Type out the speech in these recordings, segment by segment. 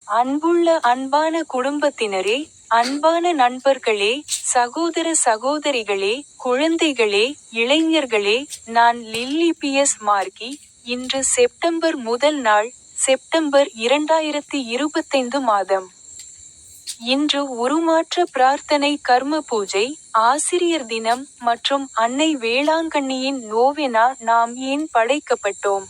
அன்பான குடும்பத்தினரே, அன்பான நண்பர்களே, சகோதர சகோதரிகளே, குழந்தைகளே, இளைஞர்களே, நான் லில்லி பி.எஸ். மார்கி. இன்று செப்டம்பர் முதல் நாள், செப்டம்பர் 2025 மாதம். இன்று உருமாற்ற பிரார்த்தனை, கர்ம பூஜை, ஆசிரியர் தினம் மற்றும் அன்னை வேளாங்கண்ணியின் நோவெனா. நாம் ஏன் படைக்கப்பட்டோம்?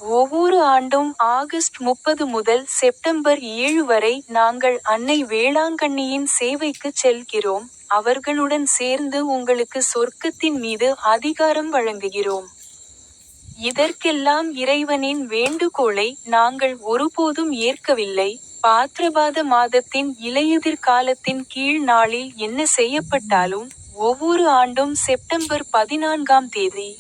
ஒவ்வொரு ஆண்டும் ஆகஸ்ட் 30 முதல் செப்டம்பர் 7 வரை நாங்கள் அன்னை வேளாங்கண்ணியின் சேவைக்குச் செல்கிறோம். அவர்களுடன் சேர்ந்து உங்களுக்கு சொர்க்கத்தின் மீது அதிகாரம் வழங்குகிறோம். இதற்கெல்லாம் இறைவனின் வேண்டுகோளை நாங்கள் ஒருபோதும் ஏற்கவில்லை. பாத்ரபாத மாதத்தின் இலையுதிர் காலத்தின் கீழ் நாளில் என்ன செய்யப்பட்டாலும், ஒவ்வொரு ஆண்டும் செப்டம்பர் 14ஆம் தேதி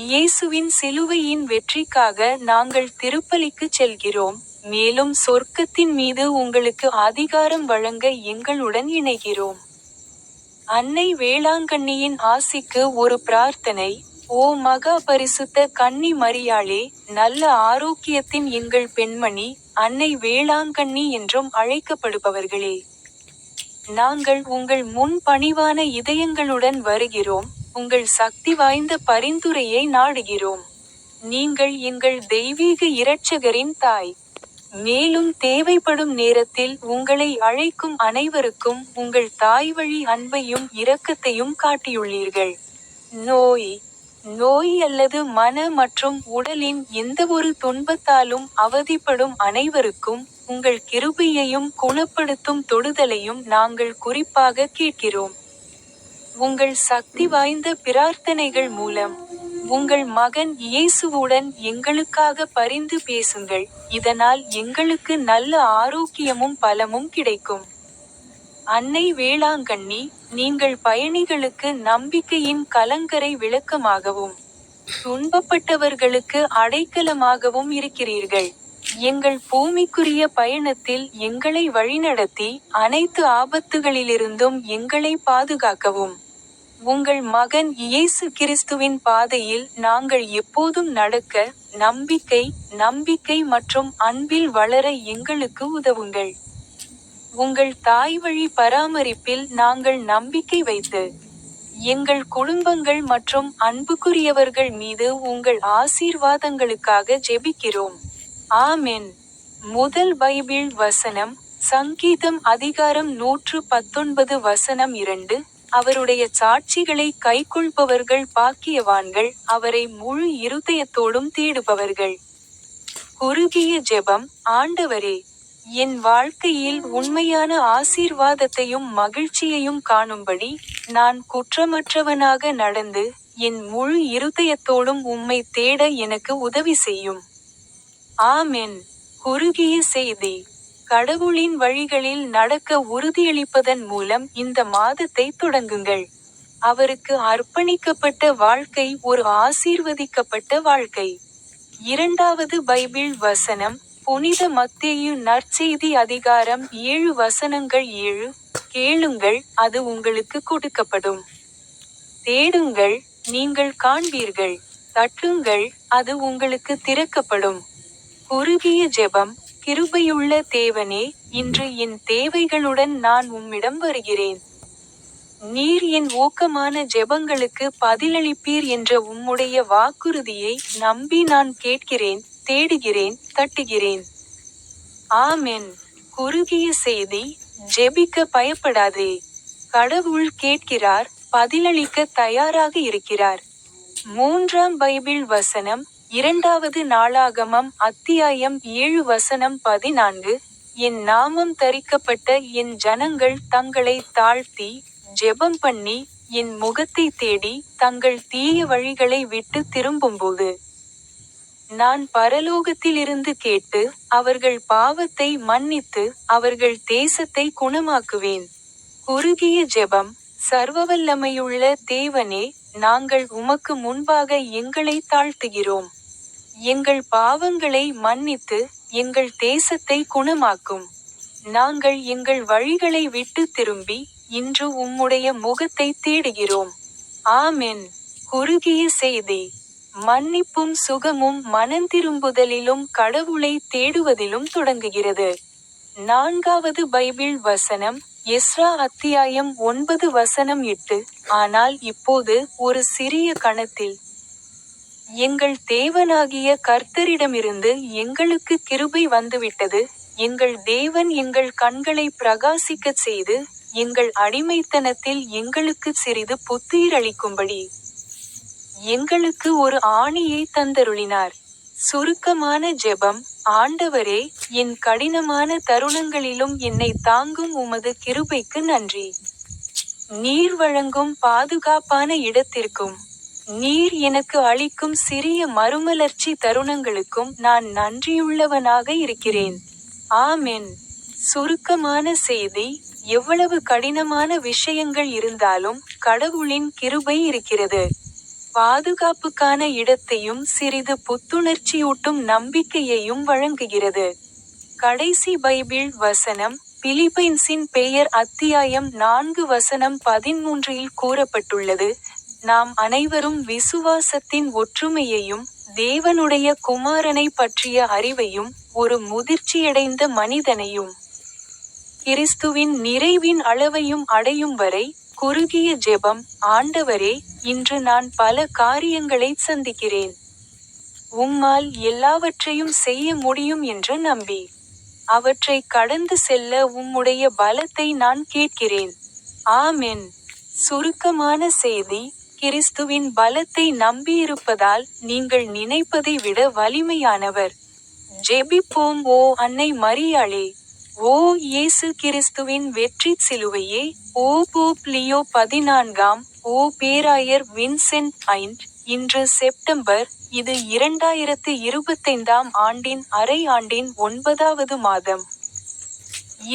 இயேசுவின் சிலுவையின் வெற்றிக்காக நாங்கள் திருப்பலிக்குச் செல்கிறோம். மேலும் சொர்க்கத்தின் மீது உங்களுக்கு அதிகாரம் வழங்க எங்களுடன் இணைகிறோம். அன்னை வேளாங்கண்ணியின் ஆசிக்கு ஒரு பிரார்த்தனை. ஓ மகா பரிசுத்த கன்னி மரியாளே, நல்ல ஆரோக்கியத்தின் எங்கள் பெண்மணி, அன்னை வேளாங்கண்ணி என்றும் அழைக்கப்படுபவர்களே, நாங்கள் உங்கள் முன் பணிவான இதயங்களுடன் வருகிறோம். உங்கள் சக்தி வாய்ந்த பரிந்துரையை நாடுகிறோம். நீங்கள் எங்கள் தெய்வீக இரட்சகரின் தாய். மேலும் தேவைப்படும் நேரத்தில் உங்களை அழைக்கும் அனைவருக்கும் உங்கள் தாய்வழி அன்பையும் இரக்கத்தையும் காட்டியுள்ளீர்கள். நோய் அல்லது மன மற்றும் உடலின் எந்தவொரு துன்பத்தாலும் அவதிப்படும் அனைவருக்கும் உங்கள் கிருபையையும் குணப்படுத்தும் தொடுதலையும் நாங்கள் குறிப்பாக கேட்கிறோம். உங்கள் சக்தி வாய்ந்த பிரார்த்தனைகள் மூலம் உங்கள் மகன் இயேசுவுடன் எங்களுக்காக பரிந்து பேசுங்கள். இதனால் எங்களுக்கு நல்ல ஆரோக்கியமும் பலமும் கிடைக்கும். அன்னை வேளாங்கண்ணி, நீங்கள் பயணிகளுக்கு நம்பிக்கையின் கலங்கரை விளக்கமாகவும் துன்பப்பட்டவர்களுக்கு அடைக்கலமாகவும் இருக்கிறீர்கள். எங்கள் பூமிக்குரிய பயணத்தில் எங்களை வழிநடத்தி, அனைத்து ஆபத்துகளிலிருந்தும் எங்களை பாதுகாக்கவும். உங்கள் மகன் இயேசு கிறிஸ்துவின் பாதையில் நாங்கள் எப்போதும் நடக்க, நம்பிக்கை மற்றும் அன்பில் வளர எங்களுக்கு உதவுங்கள். உங்கள் தாய்வழி பராமரிப்பில் நாங்கள் நம்பிக்கை வைத்து, எங்கள் குடும்பங்கள் மற்றும் அன்புக்குரியவர்கள் மீது உங்கள் ஆசீர்வாதங்களுக்காக ஜெபிக்கிறோம். ஆமென். முதல் பைபிள் வசனம், சங்கீதம் அதிகாரம் 119 வசனம் 2. அவருடைய சாட்சிகளை கைக்கொள்பவர்கள் பாக்கியவான்கள், அவரை முழு இருதயத்தோடும் தேடுபவர்கள். குறுகிய ஜெபம். ஆண்டவரே, என் வாழ்க்கையில் உண்மையான ஆசீர்வாதத்தையும் மகிழ்ச்சியையும் காணும்படி நான் குற்றமற்றவனாக நடந்து, என் முழு இருதயத்தோடும் உம்மை தேட எனக்கு உதவி செய்யும். ஆமென். குறுகிய செய்தி. கடவுளின் வழிகளில் நடக்க உறுதியளிப்பதன் மூலம் இந்த மாதத்தை தொடங்குங்கள். அவருக்கு அர்ப்பணிக்கப்பட்ட வாழ்க்கை ஒரு ஆசீர்வதிக்கப்பட்ட வாழ்க்கை. இரண்டாவது பைபிள் வசனம், புனித மத்தேயு நற்செய்தி அதிகாரம் 7 வசனங்கள் 7. கேளுங்கள், அது உங்களுக்கு கொடுக்கப்படும். தேடுங்கள், நீங்கள் காண்பீர்கள். தட்டுங்கள், அது உங்களுக்கு திறக்கப்படும். குறுகிய ஜெபம். கிருபையுள்ள தேவனே, இன்று என் தேவைகளுடன் நான் உம்மிடம் வருகிறேன். நீர் என் ஊக்கமான ஜெபங்களுக்கு பதிலளிப்பீர் என்ற உம்முடைய வாக்குறுதியை நம்பி நான் கேட்கிறேன், தேடுகிறேன், தட்டுகிறேன். ஆமென். குறுகிய செய்தி. ஜெபிக்க பயப்படாதே. கடவுள் கேட்கிறார், பதிலளிக்க தயாராக இருக்கிறார். மூன்றாம் பைபிள் வசனம், இரண்டாவது நாளாகமம் அத்தியாயம் 7 வசனம் 14. என் நாமம் தரிக்கப்பட்ட என் ஜனங்கள் தங்களை தாழ்த்தி, ஜெபம் பண்ணி, என் முகத்தை தேடி, தங்கள் தீய வழிகளை விட்டு திரும்பும்போது, நான் பரலோகத்திலிருந்து கேட்டு, அவர்கள் பாவத்தை மன்னித்து, அவர்கள் தேசத்தை குணமாக்குவேன். குறுகிய ஜெபம். சர்வவல்லமையுள்ள தேவனே, நாங்கள் உமக்கு முன்பாக எங்களை தாழ்த்துகிறோம். எங்கள் பாவங்களை மன்னித்து, எங்கள் தேசத்தை குணமாக்கும். நாங்கள் எங்கள் வழிகளை விட்டு திரும்பி, இன்று உம்முடைய முகத்தை தேடுகிறோம். ஆமென். குறுகிய செய்தி. மன்னிப்பும் சுகமும் மனந்திரும்புதலிலும் கடவுளை தேடுவதிலும் தொடங்குகிறது. 4வது பைபிள் வசனம், எஸ்றா அத்தியாயம் 9 ஆனால் இப்போது ஒரு சிறிய கணத்தில் எங்கள் தேவனாகிய கர்த்தரிடமிருந்து எங்களுக்கு கிருபை வந்துவிட்டது. எங்கள் தேவன் எங்கள் கண்களை பிரகாசிக்கச் செய்து, எங்கள் அடிமைத்தனத்தில் எங்களுக்கு சிறிது புத்துயிரளிக்கும்படி எங்களுக்கு ஒரு ஆணியை தந்தருளினார். சுருக்கமான ஜெபம். ஆண்டவரே, என் கடினமான தருணங்களிலும் என்னை தாங்கும் உமது கிருபைக்கு நன்றி. நீர் வழங்கும் பாதுகாப்பான இடத்திற்கும் நீர் எனக்கு அளிக்கும் சிறிய மறுமலர்ச்சி தருணங்களுக்கும் நான் நன்றியுள்ளவனாக இருக்கிறேன். ஆமென். சுருக்கமான செய்தி. எவ்வளவு கடினமான விஷயங்கள் இருந்தாலும் கடவுளின் கிருபை இருக்கிறது. பாதுகாப்புக்கான இடத்தையும் சிறிது புத்துணர்ச்சியூட்டும் நம்பிக்கையையும் வழங்குகிறது. கடைசி பைபிள் வசனம், பிலிப்பைன்சின் பெயர் அத்தியாயம் 4:13 கூறப்பட்டுள்ளது. நாம் அனைவரும் விசுவாசத்தின் ஒற்றுமையையும் தேவனுடைய குமாரனை பற்றிய அறிவையும் ஒரு முதிர்ச்சியடைந்த மனிதனையும் கிறிஸ்துவின் நிறைவின் அளவையும் அடையும் வரை. குறுகிய ஜெபம். ஆண்டவரே, இன்று நான் பல காரியங்களைச் சந்திக்கிறேன். உம்மால் எல்லாவற்றையும் செய்ய முடியும் என்று நம்பி அவற்றை கடந்து செல்ல உம்முடைய பலத்தை நான் கேட்கிறேன். ஆமென். சுருக்கமான செய்தி. கிறிஸ்துவின் பலத்தை நம்பியிருப்பதால் நீங்கள் நினைப்பதை விட வலிமையானவர். ஜெபிப்போம். ஓ அன்னை மரியாளே, ஓ இயேசு கிறிஸ்துவின் வெற்றிச் சிலுவையே, ஓ போப் லியோ 14, ஓ பேராயர் வின்சென்ட் ஐண்ட், இன்று செப்டம்பர், இது 2025 ஆண்டின் அரை ஆண்டின் 9வது மாதம்.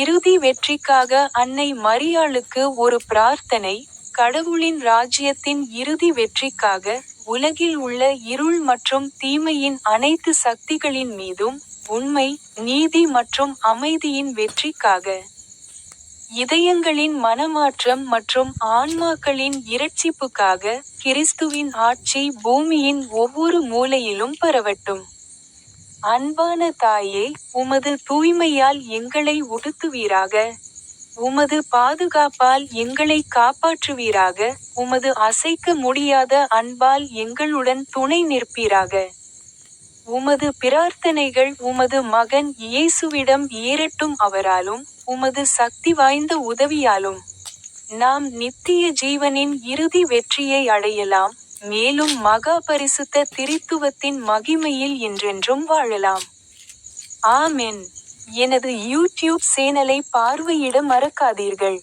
இறுதி வெற்றிக்காக அன்னை மரியாளுக்கு ஒரு பிரார்த்தனை. கடவுளின் ராஜ்யத்தின் இறுதி வெற்றிக்காக, உலகில் உள்ள இருள் மற்றும் தீமையின் அனைத்து சக்திகளின் மீதும், உண்மை, நீதி மற்றும் அமைதியின் வெற்றிக்காக, இதயங்களின் மனமாற்றம் மற்றும் ஆன்மாக்களின் இரட்சிப்புக்காக, கிறிஸ்துவின் ஆட்சி பூமியின் ஒவ்வொரு மூலையிலும் பரவட்டும். அன்பான தாயே, உமது தூய்மையால் எங்களை உடுத்துவீராக. உமது பாதுகாப்பால் எங்களை காப்பாற்றுவீராக. உமது அசைக்க முடியாத அன்பால் எங்களுடன் துணை நிற்பீராக. உமது பிரார்த்தனைகள் உமது மகன் இயேசுவிடம் ஏறட்டும். அவராலும் உமது சக்தி வாய்ந்த உதவியாலும் நாம் நித்திய ஜீவனின் இறுதி வெற்றியை அடையலாம். மேலும் மகா பரிசுத்த திரித்துவத்தின் மகிமையில் என்றென்றும் வாழலாம். ஆமென். எனது யூடியூப் சேனலை பார்வையிட மறக்காதீர்கள்.